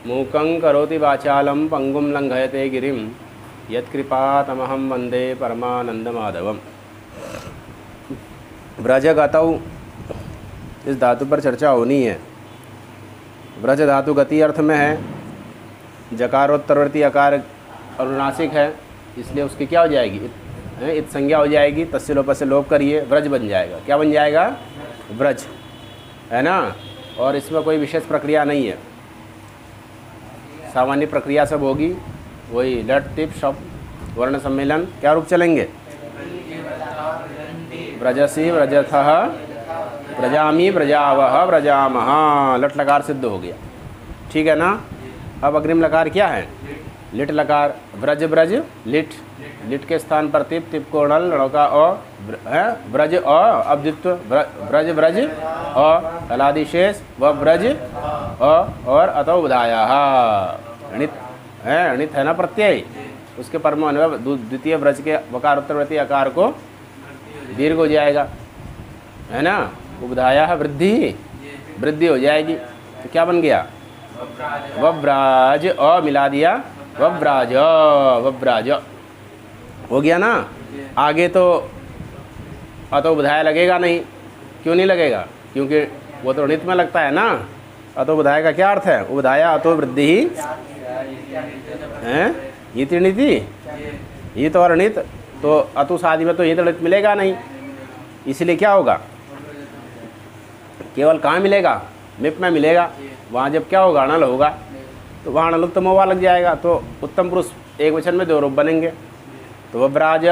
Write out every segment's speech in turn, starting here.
मूकं करोति वाचालं पंगुं लंघयते गिरिं यत्कृपातमहं वंदे परमानंदमाधवम। व्रजगतौ इस धातु पर चर्चा होनी है। व्रज धातु गति अर्थ में है, जकारोत्तरवर्ती अकार अनुनासिक है, इसलिए उसकी क्या हो जाएगी, इत संज्ञा हो जाएगी। तस्य लोप से लोप करिए, व्रज बन जाएगा। क्या बन जाएगा? व्रज, है ना। और इसमें कोई विशेष प्रक्रिया नहीं है, सामान्य प्रक्रिया सब होगी। वही लट टिप शब्द वर्ण सम्मेलन क्या रूप चलेंगे? व्रजसी व्रजथः व्रजामी व्रजावह व्रजामः, लट लकार सिद्ध हो गया। ठीक है ना। अब अग्रिम लकार क्या है? लिट लकार। व्रज ब्रज लिट, लिट के स्थान पर तिप, तिप को णल, णका अ है, ब्रज अ अब्दित्व, ब्रज ब्रज अ हलादिशेष व ब्रज अ और अतो बुधाया अणित है, अणित है ना प्रत्यय, उसके परम अन्वय द्वितीय ब्रज के वकार उत्तरवर्ती आकार को दीर्घ हो जाएगा, है ना। उपधाया वृद्धि, वृद्धि हो जाएगी। तो क्या बन गया? वब्राज अ मिला दिया, वब्राज वब्राज हो गया ना। आगे तो अतो बुधाया लगेगा नहीं। क्यों नहीं लगेगा? क्योंकि वो तो णित में लगता है ना। अतो बुधाया का क्या अर्थ है? उबधाया अतो वृद्धि ही है, ये नीति ये तो अणित, तो अतु शादी में तो ये णित मिलेगा नहीं। इसलिए क्या होगा? केवल कहाँ मिलेगा? मिप में मिलेगा। वहाँ जब क्या होगा? अणल होगा, तो वहाँ अणल उत्तम होवा लग जाएगा। तो उत्तम पुरुष एक वचन में दो रूप बनेंगे। तो वब्राज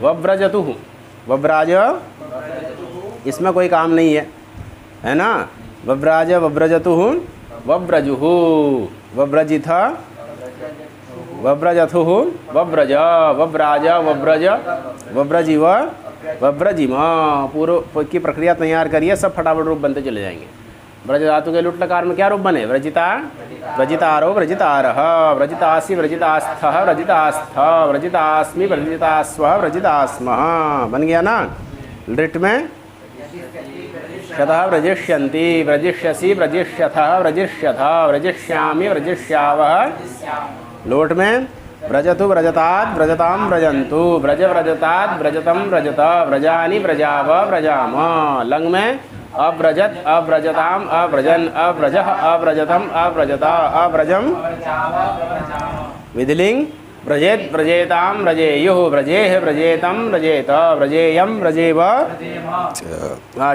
वब्रजतु, वब्राज इसमें कोई काम नहीं है ना। वब्राज वब्रजतु वब्रजुहु, वब्रजिथ वब्रजथु वब्रज, वब्राज वब्रज वब्रजीव वब्रजिम। पूर्व की प्रक्रिया तैयार करिए, सब फटाफट रूप बनते चले जाएंगे। व्रज धातु के लुट लकार में क्या रूप बने? व्रजिता व्रजितारो व्रजितारः, व्रजितासि व्रजितास्थः व्रजितास्थ, व्रजितास्मि व्रजितास्वः व्रजितास्मः। बन गया ना। लिट में शतः व्रजिष्यन्ति, व्रजिष्यसि व्रजिष्यथः व्रजिष्यथः, व्रजिष्यामि व्रजिष्यावः। लोट में व्रजतु व्रजतात् व्रजतां व्रजन्तु, व्रज व्रजतात् व्रजतं व्रजत, व्रजानि व्रजाव व्रजाम। लंग में अव्रजत अव्रजताम अव्रजन, अव्रजः अव्रजतम अव्रजता अव्रजम। विधिलिंग व्रजेत व्रजेताम व्रजेयुः, व्रजेह व्रजेतम व्रजेत, व्रजेयम व्रजेव।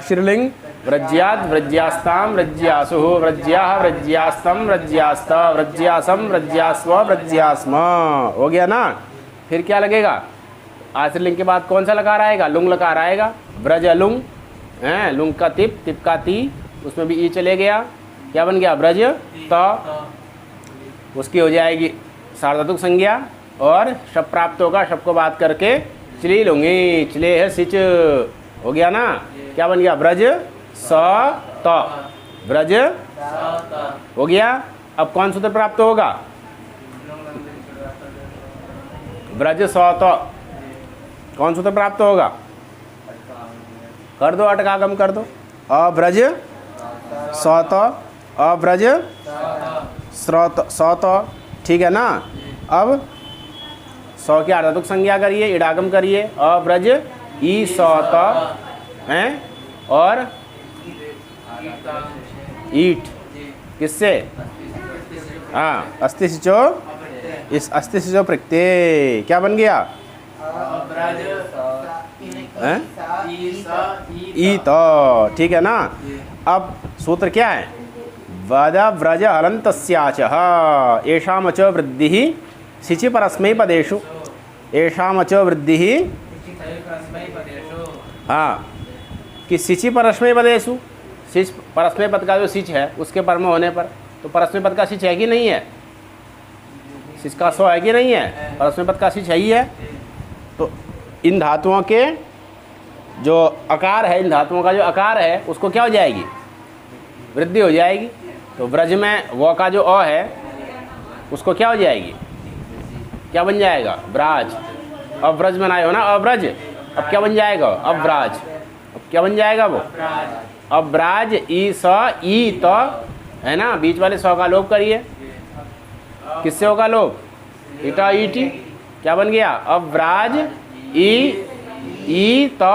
श्रीलिंग व्रज्यात् व्रज्यास्ताम व्रज्यासुः, व्रज्याः व्रज्यास्तम व्रज्यास्त, व्रज्यासम व्रज्यास्व व्रज्यास्म। हो गया ना। फिर क्या लगेगा? आश्रलिंग के बाद कौन सा लकार आएगा? लुंग लकार आएगा। व्रज लुंग हैं, लुंग का तिप, तिप का ती, उसमें भी ई चले गया। क्या बन गया? ब्रज त, उसकी हो जाएगी सार्वधातुक संज्ञा और शब प्राप्त होगा। शब को बात करके चली लूंगी, चले है सिच। हो गया ना। क्या बन गया? ब्रज स त, ब्रज हो गया। अब कौन सूत्र प्राप्त होगा? ब्रज स त, कौन सूत्र प्राप्त होगा? कर दो, अटकागम कर दो। अब्रज सौत, अब्रज स्रोत सौत। ठीक है ना। अब सौ की आर्धातुक संज्ञा करिए, इडागम करिए। अब्रज ई सौत हैं और ईट, किससे? हाँ, अस्ति सिचो, इस अस्ति सिचो प्रत्यय क्या बन गया? ई तो। ठीक है ना। अब सूत्र क्या है? वद व्रज हलन्तस्याचः येषाम च वृद्धिः सिचि परस्मै पदेषु, येषाम च वृद्धिः। हाँ, कि सिचि परस्मै पदेषु, सिच परस्मै पद का जो सिच है उसके पर में होने पर, तो परस्मै पद का सिच है कि नहीं है? सिच का सो है कि नहीं है? परस्मै पद का सिच है ही है। तो इन धातुओं के जो आकार है, इन धातुओं का जो आकार है उसको क्या हो जाएगी? वृद्धि हो जाएगी। तो व्रज में वो का जो अ है उसको क्या हो जाएगी? क्या बन जाएगा? ब्राज। अव्रज में ना हो ना, अव्रज। अब क्या बन जाएगा? अव्राज। अब क्या बन जाएगा वो? अब्राज ई स ई त है ना, बीच वाले सौ का लोप करिए, किससे होगा लोप, इटा ईटी, क्या बन गया, अव्राज ई तो,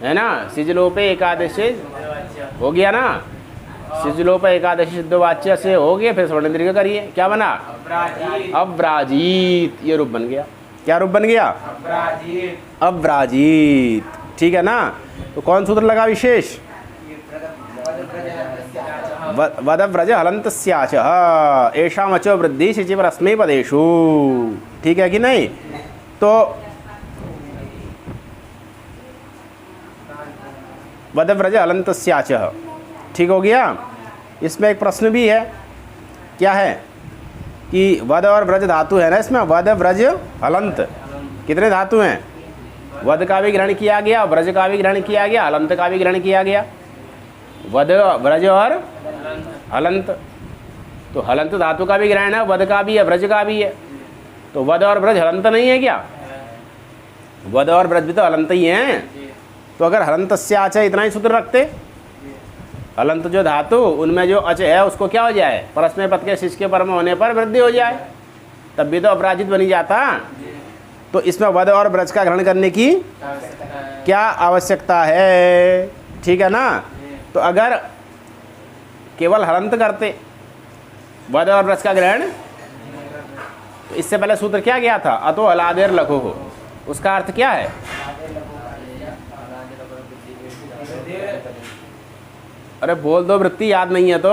है ना, सिजलोपे एकादशी हो गया ना, सिजलोपे एकादशी सिद्धवाच्य से हो गया, फिर स्वर्णेन्द्रिय करिए, क्या बना, अव्राजीत, ये रूप बन गया, क्या रूप बन गया, अव्राजीत, ठीक है ना। तो कौन सूत्र लगा विशेष, वदव्रज हलन्तस्याच एषामचो वृद्धि शिचि परस्मै पदेषु, ठीक है कि नहीं। तो वदव्रज हलन्तस्याच, ठीक हो गया। इसमें एक प्रश्न भी है, क्या है कि वद और व्रज धातु है ना इसमें, वद व्रज हलंत, कितने धातु हैं, वद का भी ग्रहण किया गया, व्रज का भी ग्रहण किया गया, हलंत का भी ग्रहण किया गया, वद व्रज और हलंत। तो हलंत धातु का भी ग्रहण है, वद का भी है, व्रज का भी है। तो वद और व्रज हलंत नहीं है क्या, वद और व्रज भी तो हलंत ही हैं। तो अगर हलंतस्याच इतना ही सूत्र रखते, हलंत जो धातु उनमें जो अच है उसको क्या हो जाए, परस्मै पद के शिष्य के पर में होने पर वृद्धि हो जाए, तब भी तो अपराजित बनी जाता। तो इसमें वद और व्रज का ग्रहण करने की क्या आवश्यकता है, ठीक है ना। तो अगर केवल हलंत करते वद और व्रज का ग्रहण, तो इससे पहले सूत्र क्या गया था, अतो हलादेर लघु हो, उसका अर्थ क्या है, अरे बोल दो, वृत्ति याद नहीं है तो,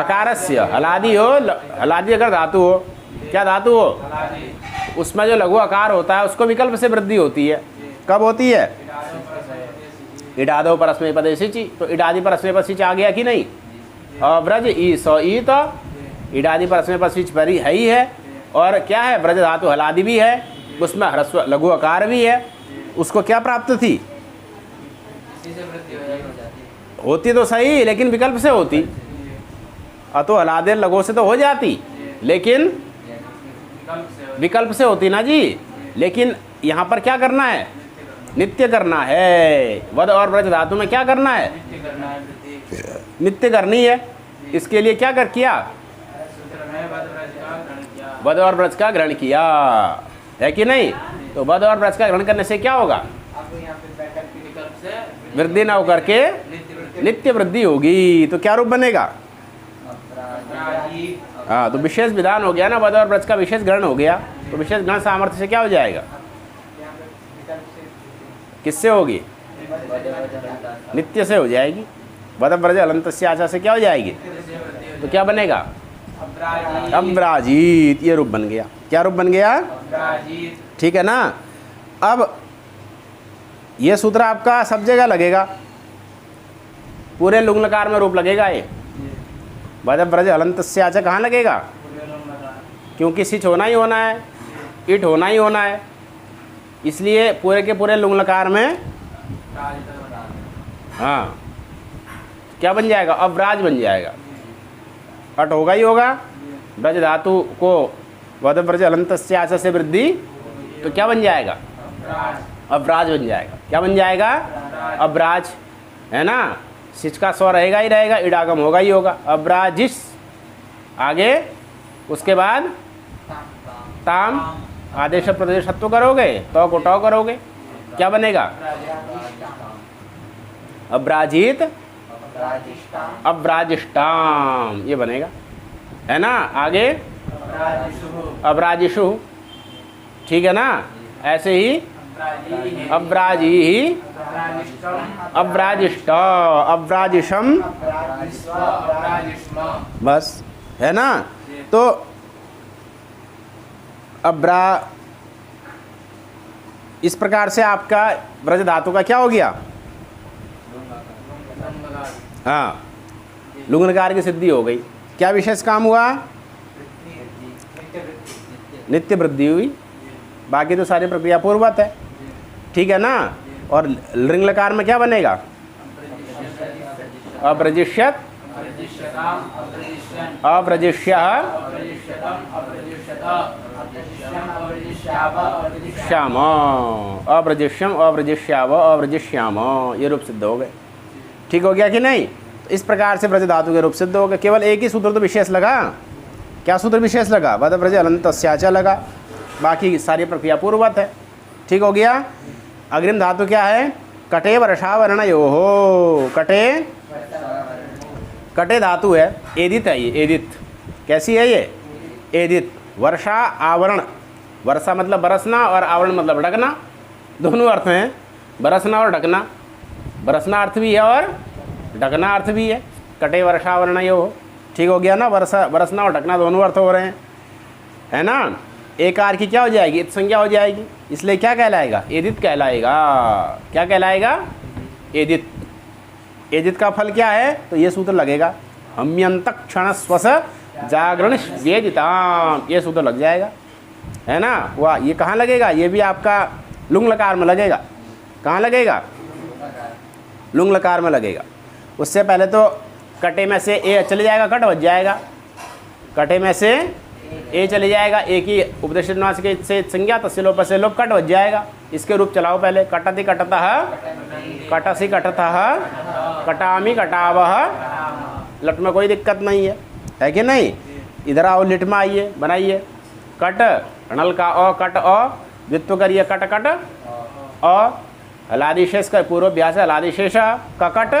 अकारस्य हलादी हो, हलादी अगर धातु हो, क्या धातु हो, उसमें जो लघु आकार होता है उसको विकल्प से वृद्धि होती है, कब होती है, इडादो परस्मै पदे सिचि, तो इडादि परस्मै पद सिच आ गया कि नहीं, अव्रज ई सौ ई, तो इडादि परस्मै पद सिच पर है ही है, और क्या है, व्रज धातु हलादि भी है, उसमें ह्रस्व लघु आकार भी है, उसको क्या प्राप्त थी, होती तो सही लेकिन विकल्प से होती, अतो हलादेर लघु से तो हो जाती, लेकिन विकल्प से होती ना जी। लेकिन यहाँ पर क्या करना है, नित्य करना है, वद और व्रज धातु में क्या करना है, नित्य करनी है। इसके लिए क्या कर किया, वद और व्रज का ग्रहण किया, है कि नहीं। तो वद और व्रज का ग्रहण करने से क्या होगा, वृद्धि न होकर के नित्य वृद्धि होगी, तो क्या रूप बनेगा, हाँ, तो विशेष विधान हो गया ना, वद और व्रज का विशेष ग्रहण हो गया, तो विशेष ग्रहण सामर्थ्य से क्या हो जाएगा, किससे होगी, नित्य से हो जाएगी, वद व्रज हलन्तस्य आचा से क्या हो जाएगी, तो क्या बनेगा, अव्राजीत, ये रूप बन गया, क्या रूप बन गया, ठीक है ना। अब ये सूत्र आपका सब जगह लगेगा, पूरे लुंग लकार में रूप लगेगा ये, वद व्रज हलन्तस्य आचा कहाँ लगेगा, क्योंकि सिच होना ही होना है, इट होना ही होना है, इसलिए पूरे के पूरे लुंग लकार में हाँ क्या बन जाएगा, अव्राज बन जाएगा, अट होगा ही होगा, व्रज धातु को वद व्रज हलन्तस्य आचा से वृद्धि, तो क्या बन जाएगा, अव्राज बन जाएगा, क्या बन जाएगा, अव्राज, है ना। सिच का स्वर रहेगा ही रहेगा, इडागम होगा ही होगा, अव्राजिस, आगे उसके बाद ताम, आदेश प्रदेशत्व करोगे, तो को टौ करोगे, क्या बनेगा, अव्राजित, अव्राजिष्टाम, ये बनेगा, है ना। आगे अव्राजिषु, ठीक है ना। ऐसे ही अव्राजी ही, अव्राजिष्ट, अव्राजिषम, बस, है ना। तो अव्रा, इस प्रकार से आपका व्रज धातु का क्या हो गया, हाँ, लुंगनकार की सिद्धि हो गई। क्या विशेष काम हुआ, नित्य वृद्धि हुई, बाकी तो सारी प्रक्रिया पूर्वत है, ठीक है ना। और लिंग लकार में क्या बनेगा, अप्रजिष्यत, अप्रजिष्यः, श्याम, अप्रजिष्यम, अप्रजिष्याव, अप्रजिष्याम, ये रूप सिद्ध हो गए, ठीक हो गया कि नहीं। तो इस प्रकार से ब्रज धातु के रूप सिद्ध हो गए। केवल एक ही सूत्र तो विशेष लगा। क्या सूत्र विशेष लगा? वद ब्रज अलंतस्याचा लगा, बाकी सारी प्रक्रिया पूर्ववत है। ठीक हो गया। अग्रिम धातु क्या है? कटे वर्षावरणयोः। कटे धातु है, एदित है ये, एदित। कैसी है ये? एदित। वर्षा आवरण, वर्षा मतलब बरसना और आवरण मतलब ढकना, दोनों अर्थ हैं, बरसना और ढकना। बरसना अर्थ भी है और ढकना अर्थ भी है। कटे वर्षावरणयोः। ठीक हो गया ना। बरसना और ढकना दोनों अर्थ हो रहे हैं, है ना। एक आर की क्या हो जाएगी? इत संज्ञा हो जाएगी, इसलिए क्या कहलाएगा? एदित कहलाएगा। क्या कहलाएगा? एदित। एदित का फल क्या है? तो ये सूत्र लगेगा, हम्यंत क्षण स्वस जागरण वेदिताम, ये सूत्र लग जाएगा, है ना। वाह, ये कहाँ लगेगा? ये भी आपका लुंग लकार में लगेगा। कहाँ लगेगा? लुंग लकार में लगेगा। उससे पहले तो कटे में से ए चले जाएगा, कट बच जाएगा। कटे में से ए चले जाएगा, एक ही उपदेश के से संज्ञा तस्य लोप से लोप, कट बच जाएगा। इसके रूप चलाओ पहले। कटति कटतः, कटसि कटतः, कटामि कटावः। लट में कोई दिक्कत नहीं है कि नहीं? इधर आओ, लिट में आइए, बनाइए। कट णल का अ, कट अ, द्वित्व करिए कट कट अ, हलादिशेष का पूर्वाभ्यास हलादिशेष का कट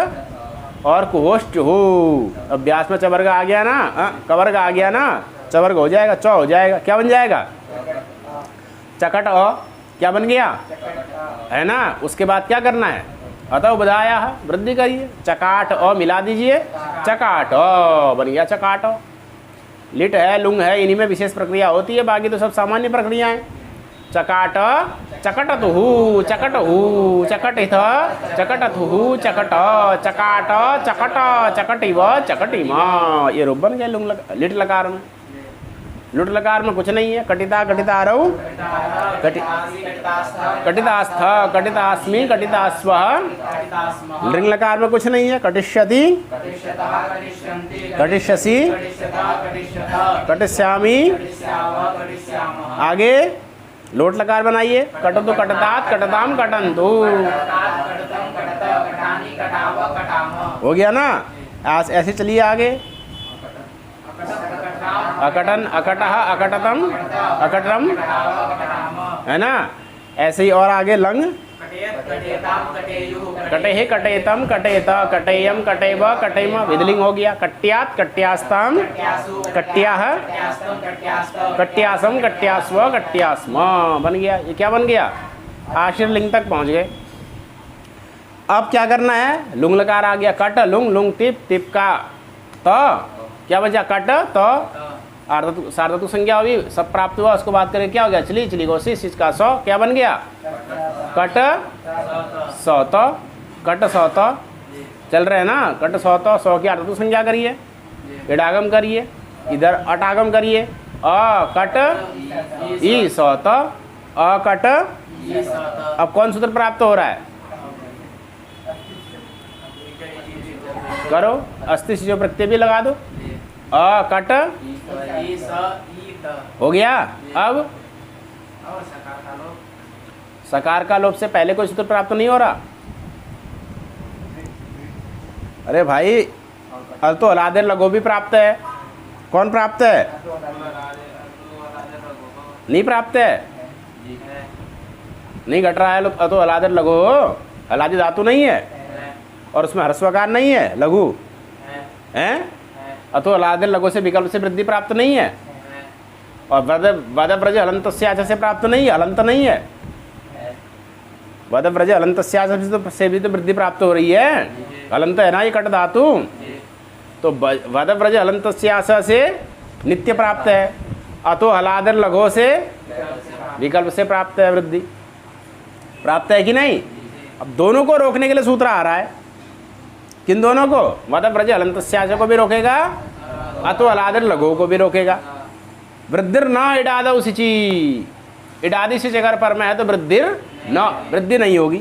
और कुहोष्ट हो। अभ्यास में चवर्ग आ गया ना, कवर्ग आ गया ना, चवर्ग हो जाएगा, चौ हो जाएगा। क्या बन जाएगा? चकट अ, क्या बन गया? है ना। उसके बाद क्या करना है? अतः बधाया है, वृद्धि करिए, चकाट अ मिला दीजिए, चकाट अ बन गया चकाट अ। लिट है, लुंग है, इन्हीं में विशेष प्रक्रिया होती है, बाकी तो सब सामान्य प्रक्रिया है। चकाट चकटतुहु चकटहु चकटिथ चकटथुहु चकट चकाट चकट चकटिव चकटिमा, ये रूप बन गया लुंग लिट लकार में। लुट लकार में कुछ नहीं है। कटिता कटितारौ कटितास्थ कटितास्मि कटितास्वः। लिंग लकार में कुछ नहीं है। कटिष्यति कटिष्यसि कटिष्यामि। आगे लोट लकार बनाइए। कटतु कटतात कटताम कटन्तु। हो गया ना। ऐसे चलिए आगे। अकटन अकटः अकटतम अकटम, है ना। ऐसे ही और आगे लंग। कटेहि कटेतम कटेत कटेयम कटेव कटेम, विदलिंग हो गया। कट्यात कट्यास्ताम कट्याह कट्यासम कट्यास्व कट्यास्म बन गया। ये क्या बन गया? आश्रय लिंग तक पहुंच गए। अब क्या करना है? लुंग लकार आ गया। कट लुंग लुंग टिप टिप का तो क्या बचा? कट तो सार्वधातु संज्ञा हुई, सब प्राप्त हुआ। उसको बात करें क्या हो गया? चली चली गो सी का सौ, क्या बन गया? कट सौ तो, कट सौ तो चल रहे हैं ना। कट सौ तो, सौ की आर्धातु संज्ञा करिए, इडागम करिए, इधर अटागम करिए। अ कट ई सौ तो, अ कट। अब कौन सूत्र प्राप्त हो रहा है? करो, अस्ति से जो प्रत्यय भी लगा दो। अ कट हो गया। अब सकार का लोप से पहले कोई सूत्र प्राप्त नहीं हो रहा। अरे भाई, अब तो अलादेर लगो भी प्राप्त है। कौन प्राप्त है? नहीं प्राप्त है, नहीं घट रहा है। तो अलादेर लगो, अलादी धातु नहीं है और उसमें ह्रस्वकार नहीं है, लघु है। अतो अलादेर लघु से विकल्प से वृद्धि प्राप्त नहीं है और वद ब्रज हलंतस्याच से प्राप्त नहीं है, हलंत नहीं है। वद ब्रज हलंतस्याच से भी तो वृद्धि प्राप्त हो रही है, हलंत है ना ये कट धातु। तो वद ब्रज हलंतस्याच से नित्य प्राप्त है, अतो हलादेर लघु से विकल्प से प्राप्त है, वृद्धि प्राप्त है कि नहीं। अब दोनों को रोकने के लिए सूत्र आ रहा है। किन दोनों को? वद ब्रज हलंतस्याच को भी रोकेगा, अतो हलादेर लघु को भी रोकेगा। वृद्धिर न इडादौ सिचि, इडादि से अगर पर में है तो वृद्धिर न, वृद्धि नहीं होगी।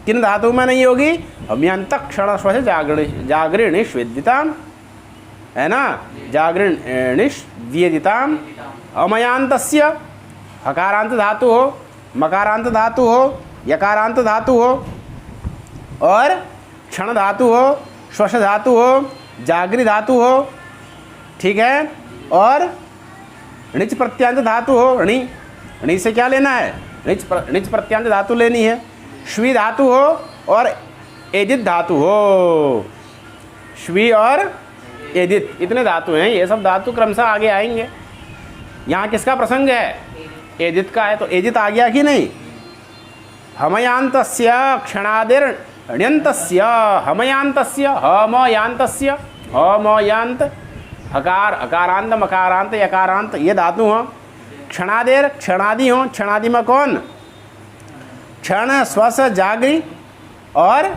किन धातु में नहीं होगी? हम्यंत क्षण स्व जागृणिश वेदिताम, है ना। जागृणिश वेदिताम। अमयांतस्य, हकारांत धातु हो, मकारांत धातु हो, यकारांत धातु हो और क्षण धातु हो, श्वश धातु हो, जागृ धातु हो, ठीक है, और णिच प्रत्यांत धातु हो, णी, णी से क्या लेना है, णिच प्रत्यांत धातु लेनी है, श्वी धातु हो और एदित धातु हो, श्वी और एदित, इतने धातु हैं। ये सब धातु क्रमशः आगे आएंगे। यहाँ किसका प्रसंग है, एदित का है, तो एदित आ गया कि नहीं। हमयांतस्य क्षणादिर ण्यन्तस्य, हमयांतस्य, हमयांतस्य, हमयांत, हकार, हकारांत, मकारांत, यकारांत, ये धातु हों। क्षणादेर, क्षणादि हों, क्षणादि में कौन, क्षण, स्वस, जागृ और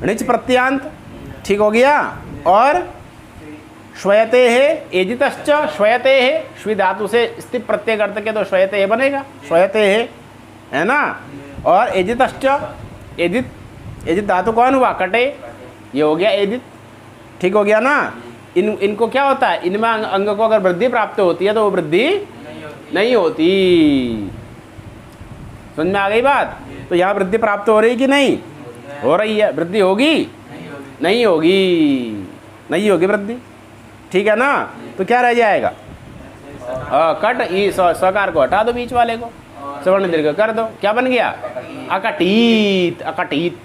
णिच प्रत्यांत, ठीक हो गया। और श्वयते है, एजितश्च श्वयते है, श्वी धातु से स्थित प्रत्यय करते के तो श्वयते है बनेगा, श्वयते है ना। और एजितश्च, एजित, एजित धातु कौन हुआ, कटे, ये हो गया एजित, ठीक हो गया ना। इनको क्या होता है, इनमें अंग को अगर वृद्धि प्राप्त होती है तो वो वृद्धि नहीं होती। समझ में आ गई बात। तो यहाँ वृद्धि प्राप्त हो रही कि नहीं हो रही है, वृद्धि होगी नहीं होगी, नहीं होगी वृद्धि, ठीक है ना। तो क्या रह जाएगा, कट, ई सकार को हटा दो, बीच वाले को सवर्ण दीर्घ कर दो, क्या बन गया, अकटीत, अकटीत,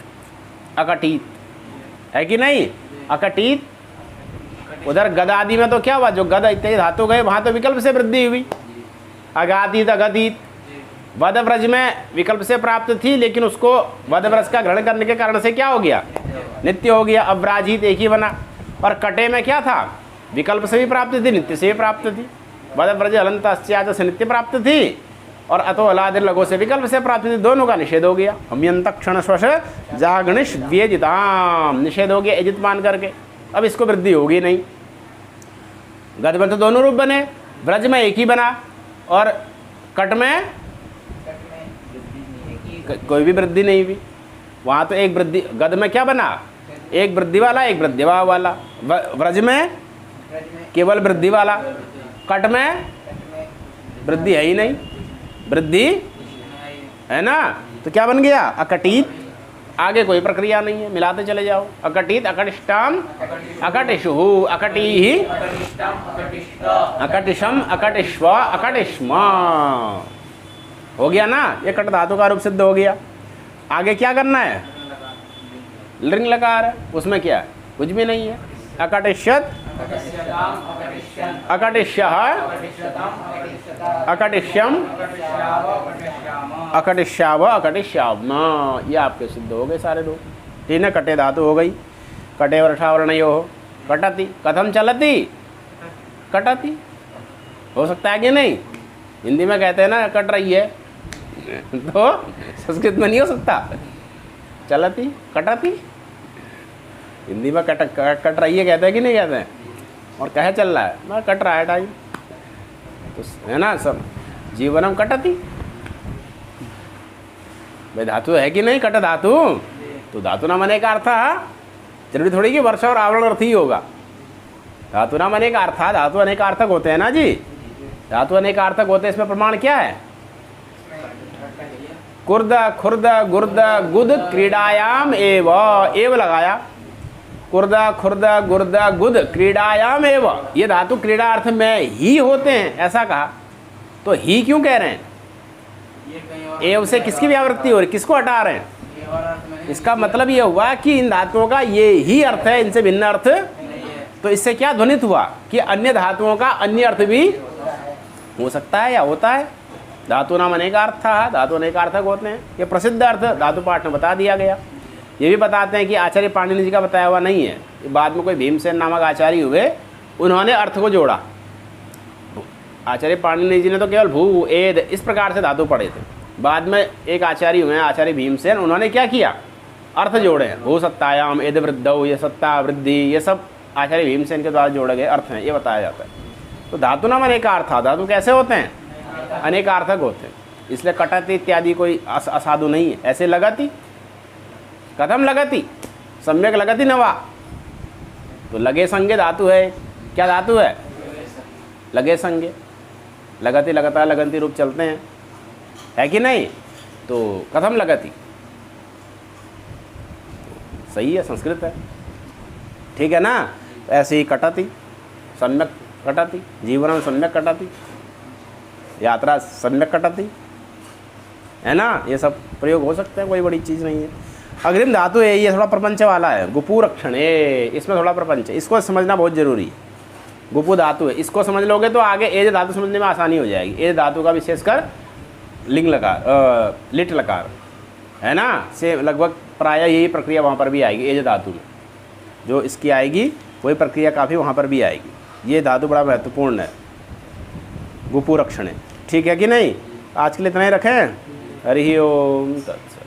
अकटीत, है कि नहीं, अकटीत। उधर गद आदि में तो क्या हुआ, जो गद इत्यादि धातु गए वहाँ तो विकल्प से वृद्धि हुई, अगातीत, अगतीत। वद व्रज में विकल्प से प्राप्त थी, लेकिन उसको वद व्रज का ग्रहण करने के कारण से क्या हो गया, नित्य हो गया। अव्राजित एक ही बना। और कटे में क्या था, विकल्प से भी प्राप्त थी, नित्य से भी प्राप्त थी। वद व्रज हलंत अस्याच से नित्य प्राप्त थी, और अतो अलादिर लगो से विकल्प से प्राप्त थी, दोनों का निषेध हो गया। हमयंत क्षण स्वश जागणिश व्यजिताम, निषेध हो गया एजित मान करके। अब इसको वृद्धि होगी नहीं। गद में तो दोनों रूप बने, व्रज में एक ही बना, और कट में कोई भी वृद्धि नहीं हुई। वहाँ तो एक वृद्धि, गद में क्या बना, एक वृद्धि वाला, एक वृद्धिभाव वाला। व्रज में केवल वृद्धि वाला, कट में वृद्धि है ही नहीं, वृद्धि है ना। तो क्या बन गया, अकटीत। आगे कोई प्रक्रिया नहीं है, मिलाते चले जाओ। अकटीत, अकटिष्टाम, अकटिषु, अकटी, अकटिशम, अकटिष्व, अकटिष्म, हो गया ना। ये कट धातु का रूप सिद्ध हो गया। आगे क्या करना है, लिंग लकार है, उसमें क्या है, कुछ भी नहीं है। अकटिष्यत, अकटिष्यः, अकटिष्यम, अकटिष्याव, अकटिष्याम, ये आपके सिद्ध हो गए सारे रूप। ठीक है, कटे धातु हो गई। कटे वर्षावरणयो कटति, कथम चलती, कटति, हो सकता है कि नहीं। हिंदी में कहते हैं ना कट रही है, तो संस्कृत में नहीं हो सकता, चलती, कटती। हिंदी में कट रही है कहते हैं कि नहीं कहते हैं, और कहे चल रहा है, मैं कट रहा है टाइम, तो है ना सब। जीवनम कटती, भाई धातु है कि नहीं, कट धातु, तो धातु ना मने का अर्थ है, जरूरी थोड़ी कि वर्षा और आवरण अर्थ ही होगा। धातु ना मने का अर्थ, धातु अनेकार्थक होते हैं ना जी, धातु अनेकार्थक होते हैं। इसमें प्रमाण क्या है, कुर्द, खुर्द, गुर्द, गुद, क्रीडायाम एव, एव लगाया, कुर्द, खुर्द, गुर्द, गुद, क्रीडायाम एव। ये धातु क्रीडा अर्थ में ही होते हैं, ऐसा कहा, तो ही क्यों कह रहे हैं, एव से किसकी व्यावृत्ति हो रही, किसको हटा रहे हैं। इसका मतलब ये हुआ कि इन धातुओं का ये ही अर्थ है, इनसे भिन्न अर्थ। तो इससे क्या ध्वनित हुआ कि अन्य धातुओं का अन्य अर्थ भी हो सकता है या होता है। धातु नाम अनेकार्थ था, धातु अनेकार्थक होते हैं, ये प्रसिद्ध अर्थ धातु पाठ में बता दिया गया। ये भी बताते हैं कि आचार्य पाणिनि जी का बताया हुआ नहीं है, बाद में कोई भीमसेन नामक आचार्य हुए, उन्होंने अर्थ को जोड़ा। आचार्य पाणिनि जी ने तो केवल भू, एद इस प्रकार से धातु पढ़े थे। बाद में एक आचार्य हुए आचार्य भीमसेन, उन्होंने क्या किया, अर्थ जोड़े हैं। भू सत्तायाम, एद वृद्धौ, ये सत्ता वृद्धि, ये सब आचार्य भीमसेन के द्वारा जोड़े गए अर्थ हैं, ये बताया जाता है। तो धातु नाम अनेकार्थ, धातु कैसे होते हैं, अनेकार्थक होते हैं। इसलिए कटति इत्यादि कोई असाधु नहीं है। ऐसे लगती, कथम लगती, सम्यक लगती नवा, तो लगे संगे धातु है। क्या धातु है, लगे संगे, लगती, लगातार, लगंती रूप चलते हैं, है कि नहीं। तो कथम लगती, सही है, संस्कृत है। ठीक है ना। तो ऐसे ही कटति, सम्यक कटति, जीवनम सम्यक कटति, यात्रा सम्यक कटति, है ना। ये सब प्रयोग हो सकते हैं, कोई बड़ी चीज़ नहीं है। अग्रिम धातु है, ये थोड़ा प्रपंच वाला है, गुपुरक्षण, इसमें थोड़ा प्रपंच है, इसको समझना बहुत जरूरी है। गुपु धातु है, इसको समझ लोगे तो आगे एज धातु समझने में आसानी हो जाएगी। एज धातु का विशेषकर लिंग लकार, लिट लकार, है ना, से लगभग प्रायः यही प्रक्रिया वहाँ पर भी आएगी। एज धातु में जो इसकी आएगी वही प्रक्रिया काफ़ी वहाँ पर भी आएगी। ये धातु बड़ा महत्वपूर्ण है, गुपुरक्षण है, ठीक है कि नहीं। आज के लिए इतना ही रखें। हरि ओम तत्सत।